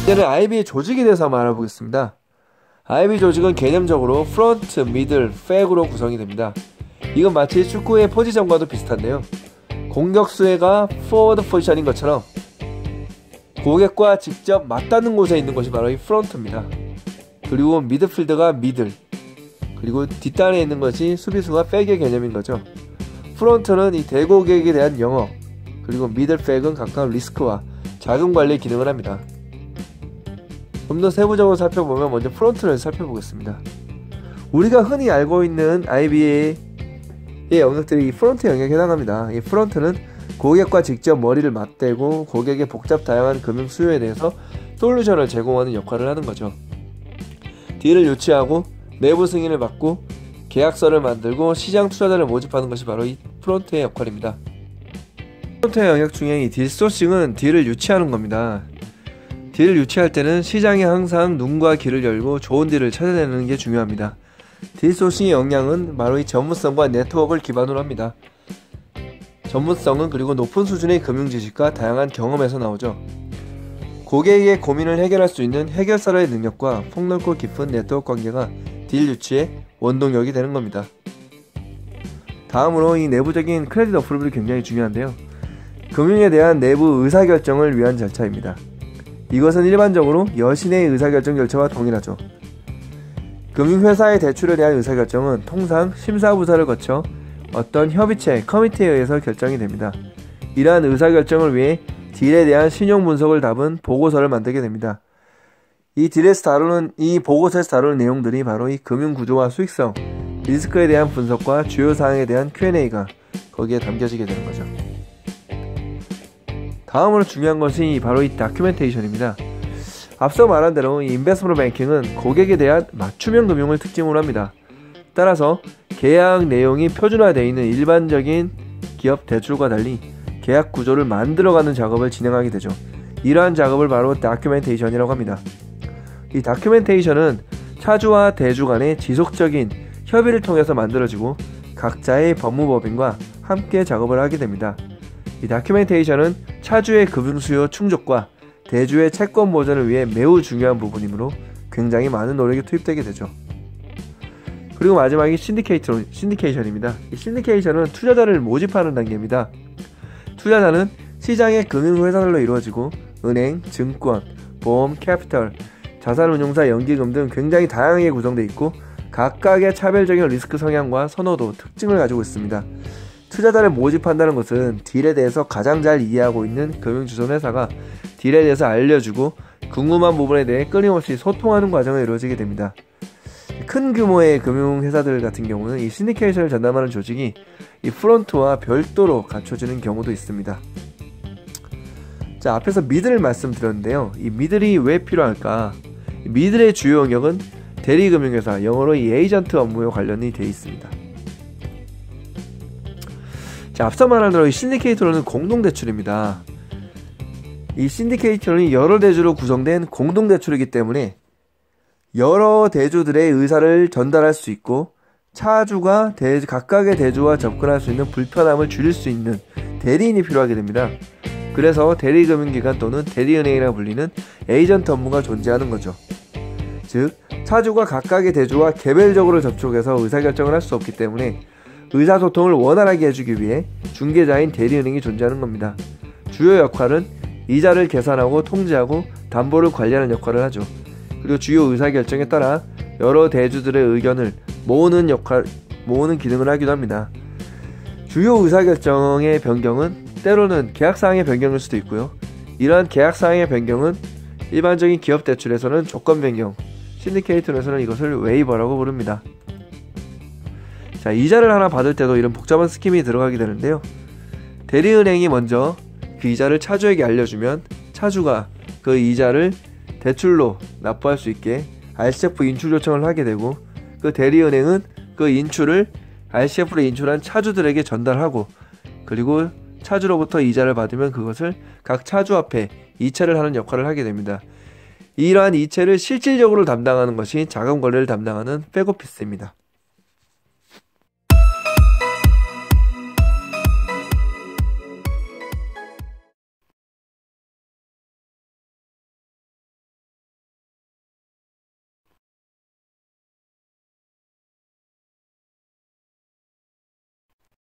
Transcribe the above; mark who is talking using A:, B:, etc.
A: 이제는 IB의 조직에 대해서 한번 알아보겠습니다. IB 조직은 개념적으로 프론트, 미들, 백으로 구성이 됩니다. 이건 마치 축구의 포지션과도 비슷한데요. 공격수가 포워드 포지션인 것처럼 고객과 직접 맞닿는 곳에 있는 것이 바로 이 프론트입니다. 그리고 미드필드가 미들, 그리고 뒷단에 있는 것이 수비수가 백의 개념인 거죠. 프론트는 이 대고객에 대한 영업, 그리고 미들백은 각각 리스크와 자금 관리 기능을 합니다. 좀 더 세부적으로 살펴보면 먼저 프론트를 살펴보겠습니다. 우리가 흔히 알고 있는 IB의 영역들이 이 프론트 영역에 해당합니다. 이 프론트는 고객과 직접 머리를 맞대고 고객의 복잡 다양한 금융 수요에 대해서 솔루션을 제공하는 역할을 하는 거죠. 딜을 유치하고 내부 승인을 받고 계약서를 만들고 시장 투자자를 모집하는 것이 바로 이 프론트의 역할입니다. 프론트의 영역 중에 이 딜 소싱은 딜을 유치하는 겁니다. 딜을 유치할 때는 시장에 항상 눈과 귀를 열고 좋은 딜을 찾아내는 게 중요합니다. 딜 소싱의 역량은 바로 이 전문성과 네트워크를 기반으로 합니다. 전문성은 그리고 높은 수준의 금융 지식과 다양한 경험에서 나오죠. 고객의 고민을 해결할 수 있는 해결사의 능력과 폭넓고 깊은 네트워크 관계가 딜 유치의 원동력이 되는 겁니다. 다음으로 이 내부적인 크레딧 어프로블이 굉장히 중요한데요. 금융에 대한 내부 의사결정을 위한 절차입니다. 이것은 일반적으로 여신의 의사결정 절차와 동일하죠. 금융회사의 대출에 대한 의사결정은 통상 심사부서를 거쳐 어떤 협의체, 커미티에 의해서 결정이 됩니다. 이러한 의사결정을 위해 딜에 대한 신용 분석을 담은 보고서를 만들게 됩니다. 이 보고서에서 다루는 내용들이 바로 이 금융 구조와 수익성, 리스크에 대한 분석과 주요 사항에 대한 Q&A가 거기에 담겨지게 되는 거죠. 다음으로 중요한 것이 바로 이 다큐멘테이션입니다. 앞서 말한 대로 이 인베스트먼트 뱅킹은 고객에 대한 맞춤형 금융을 특징으로 합니다. 따라서 계약 내용이 표준화되어 있는 일반적인 기업 대출과 달리 계약 구조를 만들어가는 작업을 진행하게 되죠. 이러한 작업을 바로 다큐멘테이션이라고 합니다. 이 다큐멘테이션은 차주와 대주 간의 지속적인 협의를 통해서 만들어지고 각자의 법무법인과 함께 작업을 하게 됩니다. 이 다큐멘테이션은 차주의 금융 수요 충족과 대주의 채권 보전을 위해 매우 중요한 부분이므로 굉장히 많은 노력이 투입되게 되죠. 그리고 마지막이 신디케이션입니다. 이 신디케이션은 투자자를 모집하는 단계입니다. 투자자는 시장의 금융회사들로 이루어지고 은행, 증권, 보험, 캐피털, 자산운용사, 연기금 등 굉장히 다양하게 구성되어 있고 각각의 차별적인 리스크 성향과 선호도, 특징을 가지고 있습니다. 투자자를 모집한다는 것은 딜에 대해서 가장 잘 이해하고 있는 금융주선회사가 딜에 대해서 알려주고 궁금한 부분에 대해 끊임없이 소통하는 과정을 이루어지게 됩니다. 큰 규모의 금융회사들 같은 경우는 이 신디케이션을 전담하는 조직이 이 프론트와 별도로 갖춰지는 경우도 있습니다. 자, 앞에서 미들을 말씀드렸는데요. 이 미들이 왜 필요할까? 미들의 주요 영역은 대리금융회사, 영어로 이 에이전트 업무와 관련이 되어 있습니다. 자, 앞서 말한 대로 이 신디케이터로는 공동대출입니다. 이 신디케이터는 여러 대주로 구성된 공동대출이기 때문에 여러 대주들의 의사를 전달할 수 있고 차주가 각각의 대주와 접근할 수 있는 불편함을 줄일 수 있는 대리인이 필요하게 됩니다. 그래서 대리금융기관 또는 대리은행이라 불리는 에이전트 업무가 존재하는 거죠. 즉, 차주가 각각의 대주와 개별적으로 접촉해서 의사결정을 할 수 없기 때문에 의사소통을 원활하게 해주기 위해 중개자인 대리은행이 존재하는 겁니다. 주요 역할은 이자를 계산하고 통지하고 담보를 관리하는 역할을 하죠. 그리고 주요 의사결정에 따라 여러 대주들의 의견을 모으는 기능을 하기도 합니다. 주요 의사결정의 변경은 때로는 계약사항의 변경일 수도 있고요. 이러한 계약사항의 변경은 일반적인 기업 대출에서는 조건 변경, 신디케이터에서는 이것을 웨이버라고 부릅니다. 자, 이자를 하나 받을 때도 이런 복잡한 스킴이 들어가게 되는데요. 대리은행이 먼저 그 이자를 차주에게 알려주면 차주가 그 이자를 대출로 납부할 수 있게 RCF 인출 요청을 하게 되고 그 대리은행은 그 인출을 RCF로 인출한 차주들에게 전달하고 그리고 차주로부터 이자를 받으면 그것을 각 차주 앞에 이체를 하는 역할을 하게 됩니다. 이러한 이체를 실질적으로 담당하는 것이 자금 관리를 담당하는 백오피스입니다.